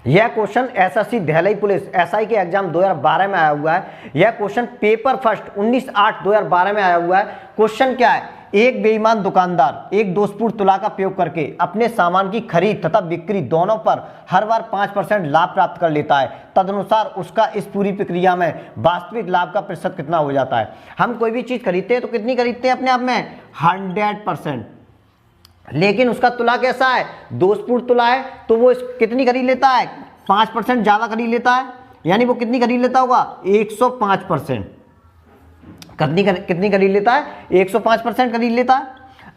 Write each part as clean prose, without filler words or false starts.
यह question SSC Delhi police SI के exam 2012 में आया हुआ है। यह क्वेश्चन पेपर फर्स्ट 19/8/2012 में आया हुआ है। क्वेश्चन क्या है, एक बेईमान दुकानदार एक दोषपूर्ण तुला का प्रयोग करके अपने सामान की खरीद तथा बिक्री दोनों पर हर बार 5% लाभ प्राप्त कर लेता है। तदनुसार उसका इस पूरी प्रक्रिया में वास्तविक लाभ का प्रतिशत कितना हो जाता है। हम कोई भी चीज खरीदते हैं तो कितनी खरीदते हैं अपने आप में 100%, लेकिन उसका तुला कैसा है, दोषपूर्ण तुला है, तो वो कितनी खरीद लेता है, 5% ज्यादा खरीद लेता है। यानी वो कितनी खरीद लेता होगा, 105%। कितनी खरीद लेता है, 105% खरीद लेता है।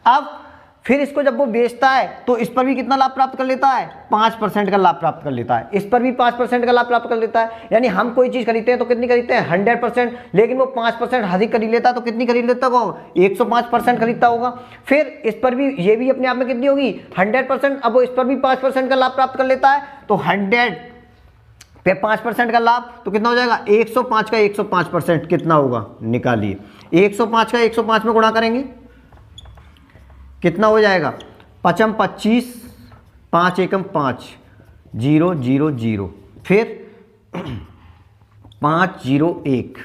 अब फिर इसको जब वो बेचता है तो इस पर भी कितना लाभ प्राप्त कर लेता है, 5% का लाभ प्राप्त कर लेता है। इस पर भी 5% का लाभ प्राप्त कर लेता है। यानी हम कोई चीज खरीदते हैं तो कितनी खरीदते हैं 100%, लेकिन वो 5% अधिक खरीद लेता है तो कितनी खरीद लेता होगा, 105% खरीदता होगा। फिर इस पर भी, ये भी अपने आप में कितनी होगी 100%। अब वो इस पर भी 5% का लाभ प्राप्त कर लेता है तो 100 पे 5% का लाभ तो कितना हो जाएगा, 105 का 105% कितना होगा, निकालिए। 105 का 105 में गुणा करेंगे कितना हो जाएगा, 5 25, 5 एकम 5, 0 0 0, फिर 5 0 1,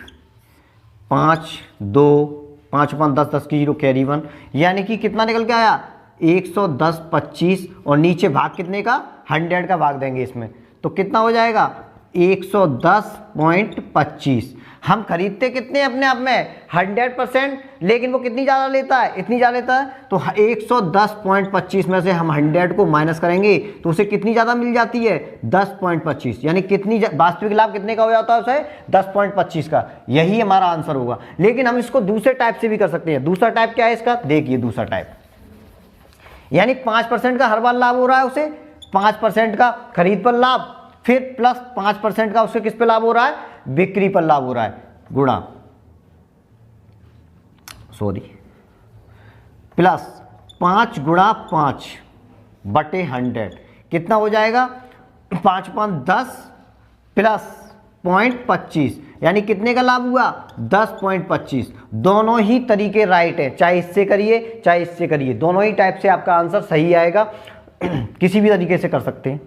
5 2, 5 5 10 10 की 0 कैरी 1, यानी कि कितना निकल के आया 110 25, और नीचे भाग कितने का 100 का भाग देंगे इसमें तो कितना हो जाएगा 110.25। हम खरीदते कितने अपने आप में 100%, लेकिन वो कितनी ज़्यादा लेता है, इतनी ज़्यादा लेता है। तो 110.25 में से हम 100 को माइनस करेंगे तो उसे कितनी ज़्यादा मिल जाती है 10.25, यानी कितनी वास्तविक लाभ कितने का हो जाता है उसे 10.25 का। यही हमारा आंसर होगा। लेकिन हम इसको दूसरे टाइप से भी कर सकते हैं। दूसरा टाइप क्या है इसका, देखिए दूसरा टाइप, यानी 5% का हर बार लाभ हो रहा है उसे, 5% का खरीद पर लाभ, फिर प्लस 5% का उससे किस पे लाभ हो रहा है, बिक्री पर लाभ हो रहा है, गुणा प्लस 5 गुणा 5 बटे 100 कितना हो जाएगा 5 5 10 प्लस 0.25, यानी कितने का लाभ हुआ 10.25। दोनों ही तरीके राइट है, चाहे इससे करिए चाहे इससे करिए, दोनों ही टाइप से आपका आंसर सही आएगा। किसी भी तरीके से कर सकते हैं।